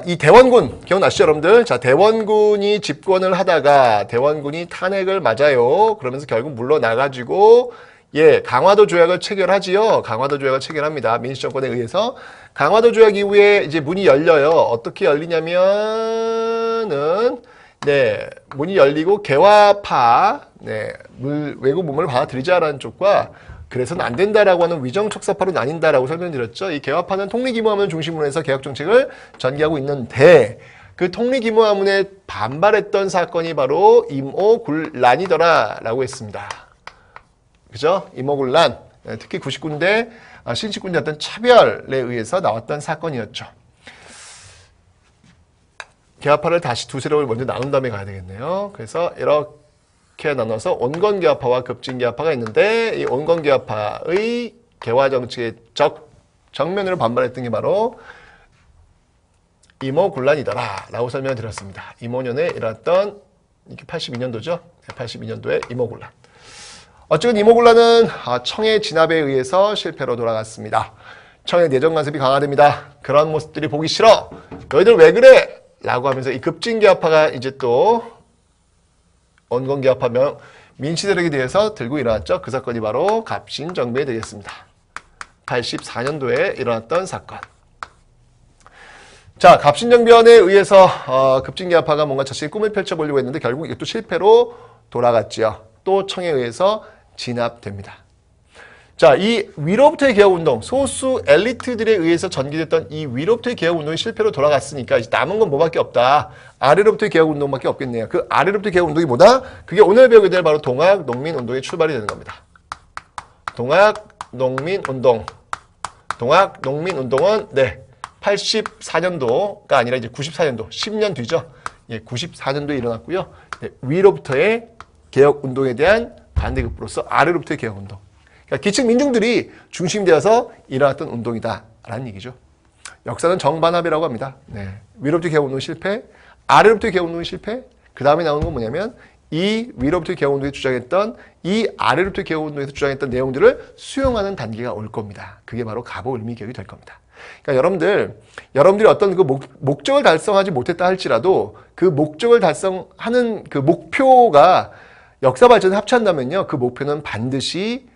이 대원군 기억나시죠 여러분들? 자, 대원군이 집권을 하다가 대원군이 탄핵을 맞아요. 그러면서 결국 물러나가지고 강화도 조약을 체결하지요. 강화도 조약을 체결합니다. 민주정권에 의해서. 강화도 조약 이후에 이제 문이 열려요. 어떻게 열리냐면은 문이 열리고 개화파 외국 문물을 받아들이자라는 쪽과 그래서는 안 된다라고 하는 위정척사파로 나뉜다라고 설명드렸죠. 이 개화파는 통리기무화문을 중심으로 해서 개혁정책을 전개하고 있는데 그 통리기무화문에 반발했던 사건이 바로 임오군란이더라라고 했습니다. 그죠? 임오군란. 특히 99군대, 신식군대 어떤 차별에 의해서 나왔던 사건이었죠. 개화파를 다시 두 세력을 먼저 나눈 다음에 가야 되겠네요. 그래서 이렇게 나눠서 온건개화파와 급진개화파가 있는데 이 온건개화파의 개화정책의 정면으로 반발했던 게 바로 임오군란이더라 라고 설명을 드렸습니다. 임오년에 일어났던 82년도죠. 82년도에 임오군란. 어쨌든 임오군란은 청의 진압에 의해서 실패로 돌아갔습니다. 청의 내정 간섭이 강화됩니다. 그런 모습들이 보기 싫어. 너희들 왜 그래? 라고 하면서 이 급진개화파가 이제 또 온건개화파 민치세력에 대해서 들고 일어났죠. 그 사건이 바로 갑신정변이 되겠습니다. 84년도에 일어났던 사건. 자, 갑신정변에 의해서 급진개화파가 뭔가 자신의 꿈을 펼쳐보려고 했는데 결국 이것도 실패로 돌아갔지요. 또 청에 의해서 진압됩니다. 자, 이 위로부터의 개혁운동, 소수 엘리트들에 의해서 전개됐던 이 위로부터의 개혁운동이 실패로 돌아갔으니까 이제 남은 건 뭐밖에 없다. 아래로부터의 개혁운동밖에 없겠네요. 그 아래로부터의 개혁운동이 뭐다? 그게 오늘 배우게 될 바로 동학농민운동의 출발이 되는 겁니다. 동학농민운동. 동학농민운동은 84년도가 아니라 이제 94년도, 10년 뒤죠. 94년도에 일어났고요. 위로부터의 개혁운동에 대한 반대급부로서 아래로부터의 개혁운동. 그러니까 기층 민중들이 중심되어서 일어났던 운동이다라는 얘기죠. 역사는 정반합이라고 합니다. 위로부터 개혁운동 실패, 아래로부터 개혁운동 실패, 그 다음에 나오는 건 뭐냐면 이 위로부터 개혁운동에 주장했던 이 아래로부터 개혁운동에서 주장했던 내용들을 수용하는 단계가 올 겁니다. 그게 바로 갑오을미개혁이 될 겁니다. 그러니까 여러분들이 어떤 그 목적을 달성하지 못했다 할지라도 그 목적을 달성하는 그 목표가 역사 발전에 합치한다면요. 그 목표는 반드시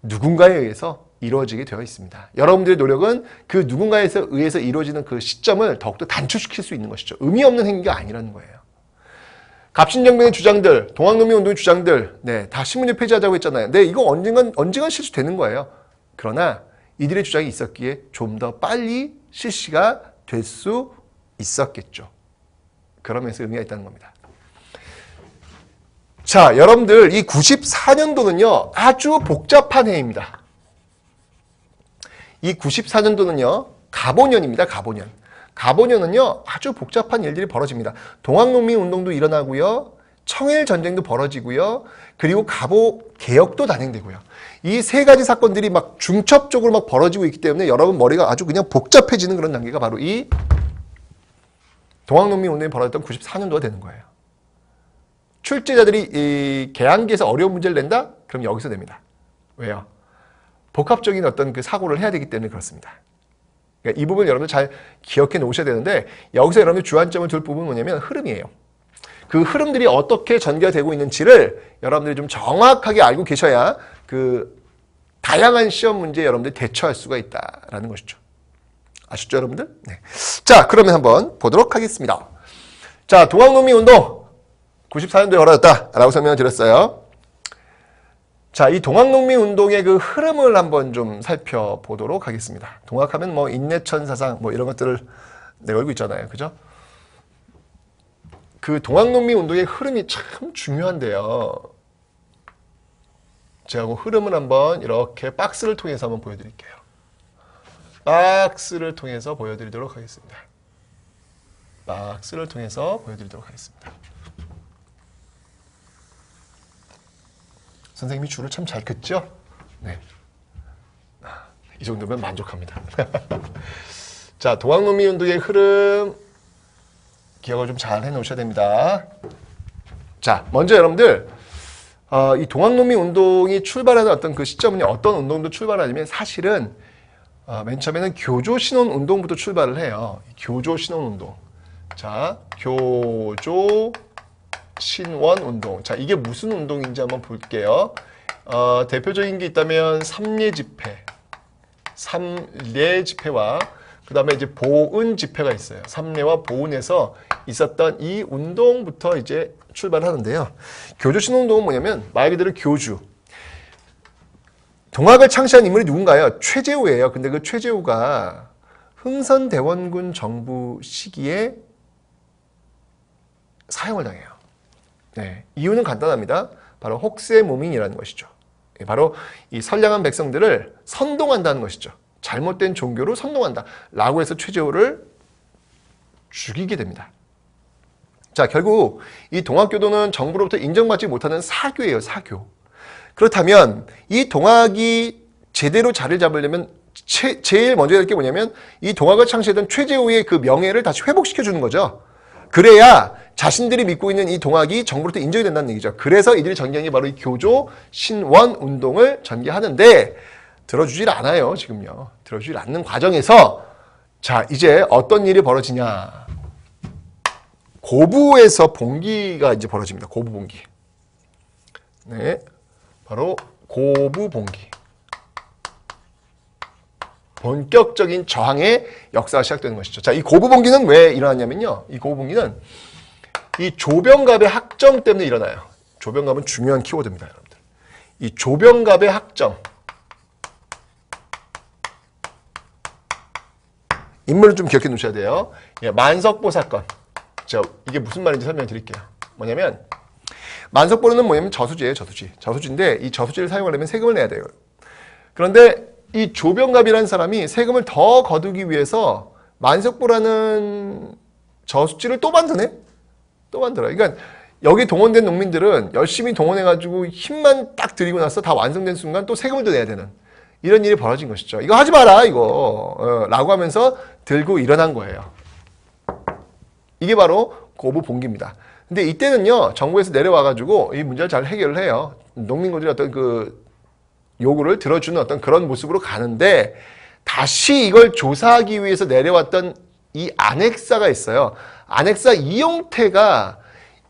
누군가에 의해서 이루어지게 되어 있습니다. 여러분들의 노력은 그 누군가에 의해서 이루어지는 그 시점을 더욱더 단축시킬 수 있는 것이죠. 의미 없는 행위가 아니라는 거예요. 갑신정변의 주장들, 동학농민운동의 주장들, 다 신문제 폐지하자고 했잖아요. 이거 언젠간 실수되는 거예요. 그러나 이들의 주장이 있었기에 좀 더 빨리 실시가 될 수 있었겠죠. 그러면서 의미가 있다는 겁니다. 자, 여러분들 이 94년도는요. 아주 복잡한 해입니다. 이 94년도는요. 갑오년입니다. 갑오년. 갑오년은요. 아주 복잡한 일들이 벌어집니다. 동학농민운동도 일어나고요. 청일전쟁도 벌어지고요. 그리고 갑오개혁도 단행되고요. 이 세 가지 사건들이 막 중첩적으로 막 벌어지고 있기 때문에 여러분 머리가 아주 그냥 복잡해지는 그런 단계가 바로 이 동학농민운동이 벌어졌던 94년도가 되는 거예요. 출제자들이 이 개항기에서 어려운 문제를 낸다? 그럼 여기서 됩니다. 왜요? 복합적인 어떤 그 사고를 해야 되기 때문에 그렇습니다. 그러니까 이 부분 여러분들 잘 기억해 놓으셔야 되는데 여기서 여러분들 주안점을 둘 부분은 뭐냐면 흐름이에요. 그 흐름들이 어떻게 전개되고 있는지를 여러분들이 좀 정확하게 알고 계셔야 그 다양한 시험 문제에 여러분들이 대처할 수가 있다라는 것이죠. 아셨죠, 여러분들? 네. 자, 그러면 한번 보도록 하겠습니다. 자, 동학농민운동 94년도에 벌어졌다라고 설명을 드렸어요. 자, 이 동학농민운동의 그 흐름을 한번 좀 살펴보도록 하겠습니다. 동학하면 뭐 인내천사상 뭐 이런 것들을 내걸고 있잖아요. 그죠? 그 동학농민운동의 흐름이 참 중요한데요. 제가 그 흐름을 한번 이렇게 박스를 통해서 한번 보여드릴게요. 박스를 통해서 보여드리도록 하겠습니다. 박스를 통해서 보여드리도록 하겠습니다. 선생님이 줄을 참 잘 긋죠? 네. 이 정도면 만족합니다. 자, 동학농민운동의 흐름 기억을 좀 잘 해놓으셔야 됩니다. 자, 먼저 여러분들 이 동학농민운동이 출발하는 어떤 그 시점은 어떤 운동도 출발하냐면 사실은 맨 처음에는 교조 신원 운동부터 출발을 해요. 교조 신원 운동. 자, 교조 신원 운동. 자, 이게 무슨 운동인지 한번 볼게요. 대표적인 게 있다면 삼례 집회와 그 다음에 이제 보은 집회가 있어요. 삼례와 보은에서 있었던 이 운동부터 이제 출발하는데요. 교조 신원 운동은 뭐냐면 말 그대로 교주. 동학을 창시한 인물이 누군가요? 최재우예요. 근데 그 최재우가 흥선대원군 정부 시기에 사형을 당해요. 네, 이유는 간단합니다. 바로 혹세무민이라는 것이죠. 바로 이 선량한 백성들을 선동한다는 것이죠. 잘못된 종교로 선동한다 라고 해서 최재우를 죽이게 됩니다. 자, 결국 이 동학교도는 정부로부터 인정받지 못하는 사교예요. 사교. 그렇다면 이 동학이 제대로 자리를 잡으려면 제일 먼저 해야 될 게 뭐냐면 이 동학을 창시했던 최재우의 그 명예를 다시 회복시켜주는 거죠. 그래야 자신들이 믿고 있는 이 동학이 정부로부터 인정이 된다는 얘기죠. 그래서 이들이 전개한 게 바로 이 교조 신원 운동을 전개하는데 들어주질 않아요. 지금요. 들어주질 않는 과정에서 자, 이제 어떤 일이 벌어지냐. 고부에서 봉기가 이제 벌어집니다. 고부봉기. 네. 바로 고부봉기. 본격적인 저항의 역사가 시작되는 것이죠. 자, 이 고부봉기는 왜 일어났냐면요. 이 고부봉기는 이 조병갑의 학정 때문에 일어나요. 조병갑은 중요한 키워드입니다, 여러분들. 이 조병갑의 학정. 인물을 좀 기억해 두셔야 돼요. 예, 만석보 사건. 자, 이게 무슨 말인지 설명드릴게요. 뭐냐면 만석보는 뭐냐면 저수지예요. 저수지인데 이 저수지를 사용하려면 세금을 내야 돼요. 그런데 이 조병갑이라는 사람이 세금을 더 거두기 위해서 만석보라는 저수지를 또 만드네? 또 만들어요. 그러니까 여기 동원된 농민들은 열심히 동원해가지고 힘만 딱 들이고 나서 다 완성된 순간 또 세금을 더 내야 되는 이런 일이 벌어진 것이죠. 이거 하지 마라 이거 라고 하면서 들고 일어난 거예요. 이게 바로 고부봉기입니다. 근데 이때는요, 정부에서 내려와가지고 이 문제를 잘 해결을 해요. 농민군들이 어떤 그 요구를 들어주는 어떤 그런 모습으로 가는데 다시 이걸 조사하기 위해서 내려왔던 이 안핵사가 있어요. 안핵사 이용태가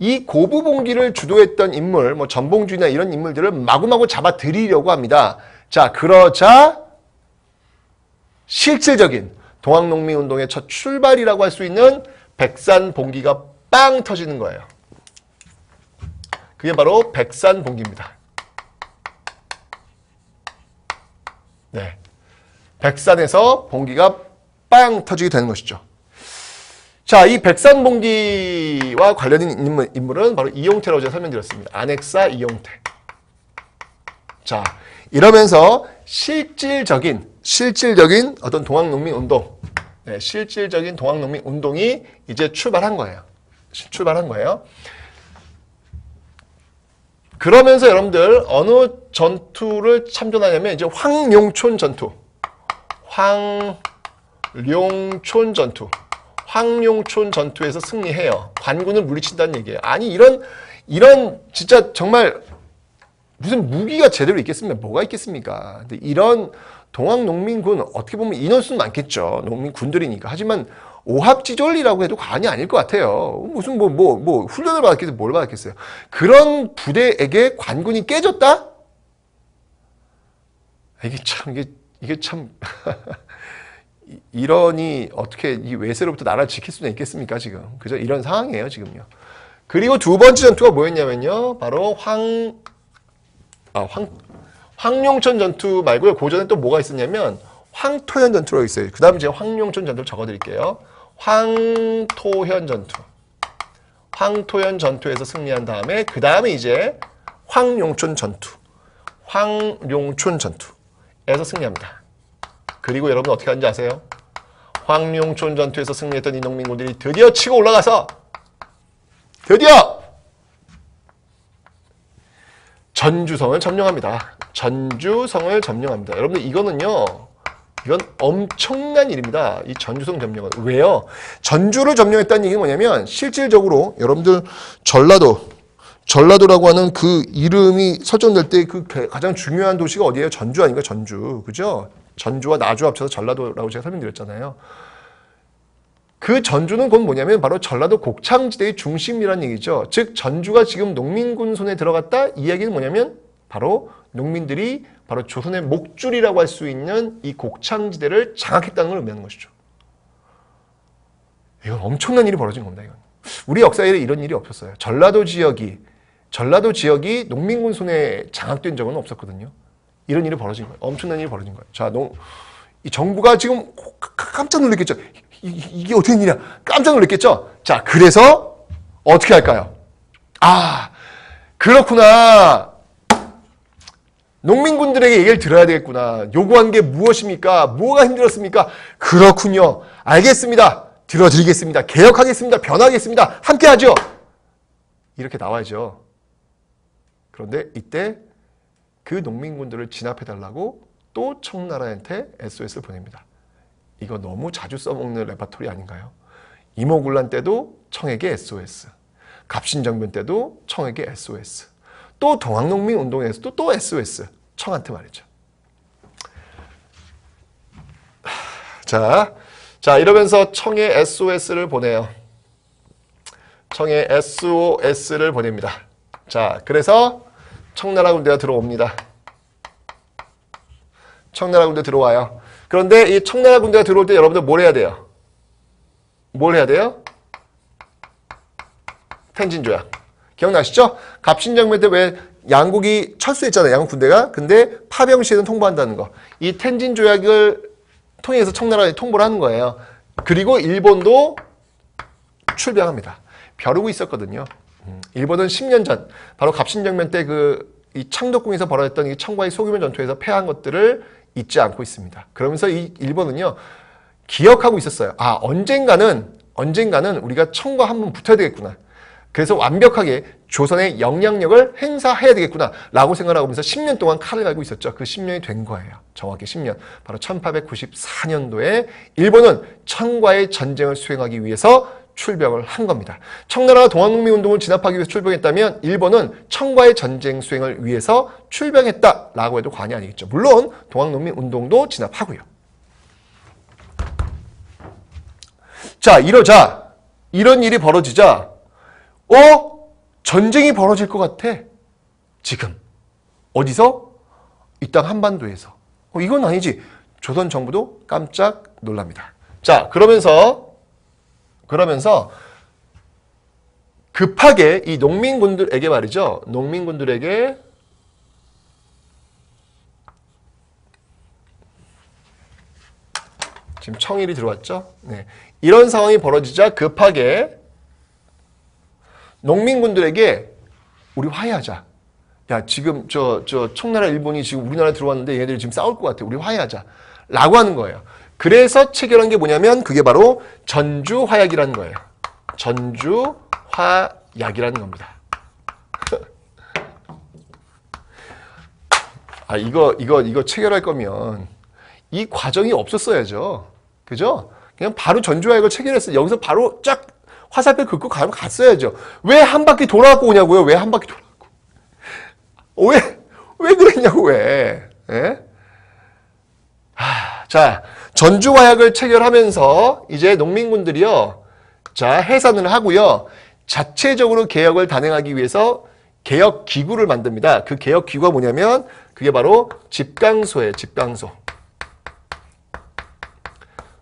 이 고부봉기를 주도했던 인물, 뭐 전봉주나 이런 인물들을 마구마구 잡아들이려고 합니다. 자, 그러자 실질적인 동학농민운동의 첫 출발이라고 할 수 있는 백산봉기가 빵 터지는 거예요. 그게 바로 백산봉기입니다. 네, 백산에서 봉기가 빵 터지게 되는 것이죠. 자, 이 백산봉기와 관련된 인물은 바로 이용태라고 제가 설명드렸습니다. 안핵사 이용태. 자, 이러면서 실질적인 어떤 동학농민운동, 네, 실질적인 동학농민운동이 이제 출발한 거예요. 그러면서 여러분들 어느 전투를 참전하냐면 이제 황룡촌 전투에서 승리해요. 관군을 물리친다는 얘기예요. 아니 이런 진짜 정말 무슨 무기가 제대로 있겠습니까? 뭐가 있겠습니까? 근데 이런 동학농민군 어떻게 보면 인원수는 많겠죠. 농민군들이니까. 하지만 오합지졸이라고 해도 과언이 아닐 것 같아요. 무슨 뭐 훈련을 받았겠어요? 뭘 받았겠어요? 그런 부대에게 관군이 깨졌다? 이게 참 이러니 어떻게 이 외세로부터 나라를 지킬 수는 있겠습니까? 지금 그죠? 이런 상황이에요 지금요. 그리고 두 번째 전투가 뭐였냐면요, 바로 황룡천 전투 말고요. 그 전에 또 뭐가 있었냐면 황토현 전투라고 있어요. 그 다음 제가 황룡천 전투를 적어드릴게요. 황토현 전투에서 승리한 다음에 그 다음에 이제 황룡촌 전투에서 승리합니다. 그리고 여러분 어떻게 하는지 아세요? 황룡촌 전투에서 승리했던 이 농민군들이 드디어 치고 올라가서 드디어 전주성을 점령합니다. 여러분들 이건 엄청난 일입니다. 이 전주성 점령은. 왜요? 전주를 점령했다는 얘기는 뭐냐면 실질적으로 여러분들 전라도라고 하는 그 이름이 설정될 때 그 가장 중요한 도시가 어디예요? 전주 아닌가? 전주. 그죠? 전주와 나주 합쳐서 전라도라고 제가 설명드렸잖아요. 그 전주는 곧 뭐냐면 바로 전라도 곡창지대의 중심이라는 얘기죠. 즉 전주가 지금 농민군 손에 들어갔다 이 이야기는 뭐냐면 바로 농민들이 바로 조선의 목줄이라고 할 수 있는 이 곡창지대를 장악했다는 걸 의미하는 것이죠. 이건 엄청난 일이 벌어진 겁니다. 이건. 우리 역사에 이런 일이 없었어요. 전라도 지역이 농민군 손에 장악된 적은 없었거든요. 이런 일이 벌어진 거예요. 엄청난 일이 벌어진 거예요. 자, 이 정부가 지금 깜짝 놀랐겠죠. 이게 어떻게 된 일이야? 깜짝 놀랐겠죠. 자, 그래서 어떻게 할까요? 아, 그렇구나. 농민군들에게 얘기를 들어야 되겠구나. 요구한 게 무엇입니까? 뭐가 힘들었습니까? 그렇군요. 알겠습니다. 들어드리겠습니다. 개혁하겠습니다. 변화하겠습니다. 함께 하죠. 이렇게 나와야죠. 그런데 이때 그 농민군들을 진압해달라고 또 청나라한테 SOS를 보냅니다. 이거 너무 자주 써먹는 레파토리 아닌가요? 이모군란 때도 청에게 SOS, 갑신정변 때도 청에게 SOS, 또 동학농민운동에서도 또 SOS, 청한테 말이죠. 자 이러면서 청에 SOS를 보내요. 청에 SOS를 보냅니다. 자, 그래서 청나라 군대가 들어옵니다. 청나라 군대 들어와요. 그런데 이 청나라 군대가 들어올 때 여러분들 뭘 해야 돼요? 뭘 해야 돼요? 텐진조약. 기억나시죠? 갑신정변 때 왜 양국이 철수했잖아요. 양국 군대가. 근데 파병 시에는 통보한다는 거. 이 텐진조약을 통해서 청나라에 통보를 하는 거예요. 그리고 일본도 출병합니다. 벼르고 있었거든요. 일본은 10년 전, 바로 갑신정변 때 이 창덕궁에서 벌어졌던 이 청과의 소규모 전투에서 패한 것들을 잊지 않고 있습니다. 그러면서 이 일본은요, 기억하고 있었어요. 아, 언젠가는 우리가 청과 한번 붙어야 되겠구나. 그래서 완벽하게 조선의 영향력을 행사해야 되겠구나 라고 생각하고 있면서 10년 동안 칼을 갈고 있었죠. 그 10년이 된 거예요. 정확히 10년. 바로 1894년도에 일본은 청과의 전쟁을 수행하기 위해서 출병을 한 겁니다. 청나라가 동학농민운동을 진압하기 위해서 출병했다면 일본은 청과의 전쟁 수행을 위해서 출병했다라고 해도 과언이 아니겠죠. 물론 동학농민운동도 진압하고요. 자, 이런 일이 벌어지자 전쟁이 벌어질 것 같아. 지금. 어디서? 이 땅 한반도에서. 이건 아니지. 조선 정부도 깜짝 놀랍니다. 자, 그러면서 급하게 이 농민군들에게 말이죠. 농민군들에게 지금 청일이 들어왔죠. 네. 이런 상황이 벌어지자 급하게 농민군들에게 우리 화해하자. 야, 지금 저 청나라 일본이 지금 우리나라에 들어왔는데 얘네들이 지금 싸울 것 같아. 우리 화해하자. 라고 하는 거예요. 그래서 체결한 게 뭐냐면 그게 바로 전주화약이라는 거예요. 전주화약이라는 겁니다. 아, 이거 체결할 거면 이 과정이 없었어야죠. 그죠? 그냥 바로 전주화약을 체결했어요. 여기서 바로 쫙 화살표 긋고 갔어야죠. 왜 한 바퀴 돌아갖고 오냐고요? 왜 한 바퀴 돌아갖고? 왜 그랬냐고, 왜? 예? 자, 전주화약을 체결하면서 이제 농민군들이요. 자, 해산을 하고요. 자체적으로 개혁을 단행하기 위해서 개혁기구를 만듭니다. 그 개혁기구가 뭐냐면 그게 바로 집강소예요. 집강소.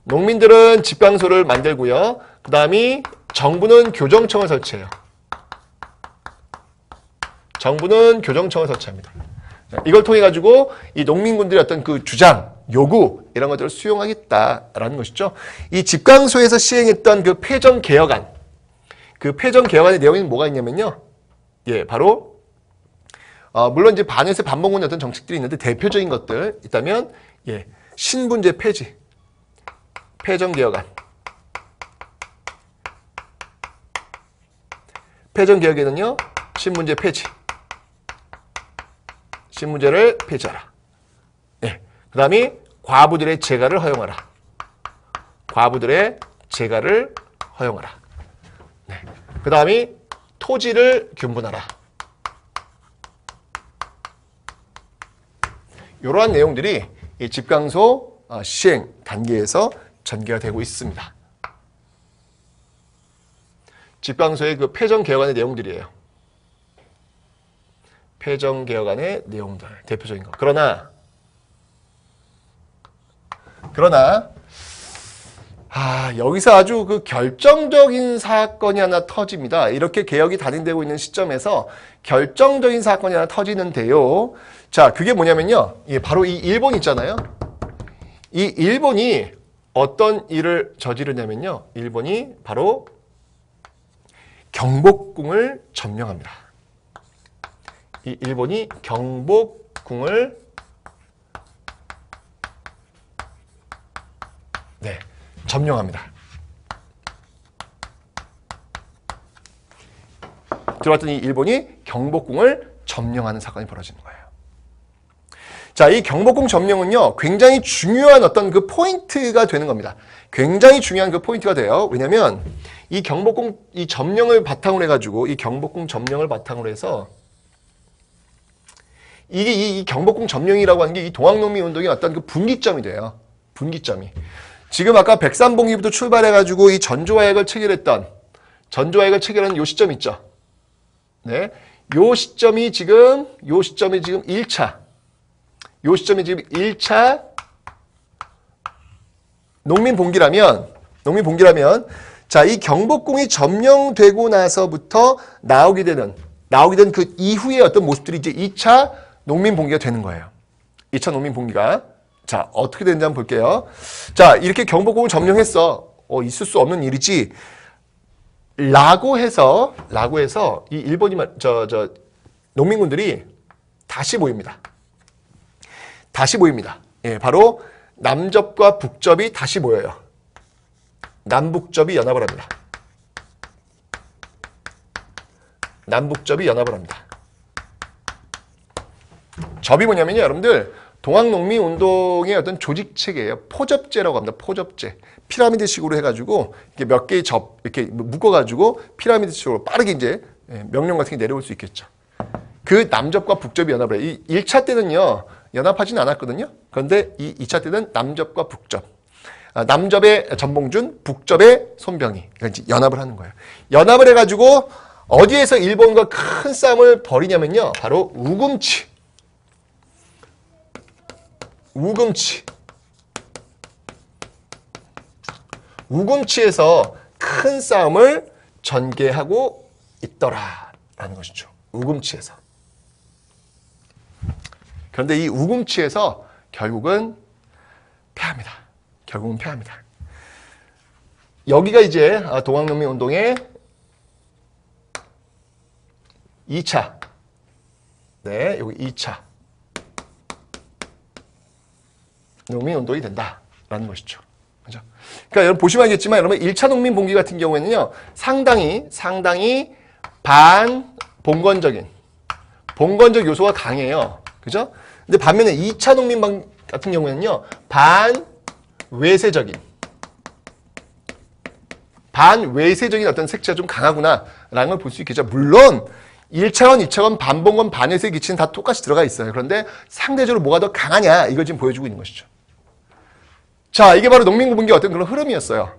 농민들은 집강소를 만들고요. 그 다음이 정부는 교정청을 설치해요. 정부는 교정청을 설치합니다. 이걸 통해 가지고 이 농민군들의 어떤 그 주장, 요구 이런 것들을 수용하겠다라는 것이죠. 이 집강소에서 시행했던 그 패전개혁안, 그 패전개혁안의 내용이 뭐가 있냐면요. 예, 바로 물론 이제 반에서 반복된 어떤 정책들이 있는데 대표적인 것들 있다면 예, 신분제 폐지, 패전개혁안. 패전개혁에는요, 신분제 폐지. 신분제를 폐지하라. 네. 그 다음에 과부들의 재가를 허용하라. 과부들의 재가를 허용하라. 네. 그 다음에 토지를 균분하라. 이러한 내용들이 이 집강소 시행 단계에서 전개가 되고 있습니다. 집강소의 그 폐정개혁안의 내용들이에요. 폐정개혁안의 내용들, 대표적인 거. 그러나 여기서 아주 그 결정적인 사건이 하나 터집니다. 이렇게 개혁이 단행되고 있는 시점에서 결정적인 사건이 하나 터지는데요. 자, 그게 뭐냐면요. 바로 이 일본 있잖아요. 이 일본이 어떤 일을 저지르냐면요. 일본이 바로 경복궁을 점령합니다. 이 일본이 경복궁을 점령합니다. 들어왔더니 일본이 경복궁을 점령하는 사건이 벌어지는 거예요. 자, 이 경복궁 점령은요, 굉장히 중요한 어떤 그 포인트가 되는 겁니다. 굉장히 중요한 그 포인트가 돼요. 왜냐면, 이 경복궁, 이 점령을 바탕으로 해가지고, 이 경복궁 점령을 바탕으로 해서, 이게 이 경복궁 점령이라고 하는 게 이 동학농민 운동의 어떤 그 분기점이 돼요. 분기점이. 지금 아까 백삼봉기부터 출발해가지고 이 전조화약을 체결한 요 시점 있죠. 네. 요 시점이 지금 1차. 요 시점이 지금 1차 농민봉기라면, 자, 이 경복궁이 점령되고 나서부터 나오게 된 그 이후의 어떤 모습들이 이제 2차 농민봉기가 되는 거예요. 2차 농민봉기가. 자, 어떻게 되는지 한번 볼게요. 자, 이렇게 경복궁을 점령했어. 있을 수 없는 일이지. 라고 해서 이 일본이 농민군들이 다시 모입니다. 예, 바로 남접과 북접이 다시 모여요. 남북접이 연합을 합니다. 접이 뭐냐면요, 여러분들. 동학농민운동의 어떤 조직체계예요. 포접제라고 합니다. 포접제. 피라미드식으로 해가지고 이렇게 몇 개의 이렇게 묶어가지고 피라미드식으로 빠르게 이제 명령 같은 게 내려올 수 있겠죠. 그 남접과 북접이 연합을 해요. 이 1차 때는요, 연합하진 않았거든요. 그런데 이 2차 때는 남접과 북접. 남접의 전봉준, 북접의 손병희. 그러니까 연합을 하는 거예요. 연합을 해가지고 어디에서 일본과 큰 싸움을 벌이냐면요. 바로 우금치에서 큰 싸움을 전개하고 있더라라는 것이죠. 우금치에서. 그런데 이 우금치에서 결국은 패합니다. 여기가 이제 동학농민운동의 2차. 네, 여기 2차. 농민운동이 된다라는 것이죠. 그죠? 그러니까 여러분 보시면 알겠지만 여러분 1차 농민봉기 같은 경우에는요. 상당히 반봉건적 요소가 강해요. 그죠? 근데 반면에 2차 농민봉기 같은 경우에는요. 반외세적인 어떤 색채가 좀 강하구나라는 걸 볼 수 있겠죠. 물론 1차원, 2차원, 반봉건, 반외세 기치는 다 똑같이 들어가 있어요. 그런데 상대적으로 뭐가 더 강하냐 이걸 지금 보여주고 있는 것이죠. 자, 이게 바로 농민군분기의 어떤 그런 흐름이었어요.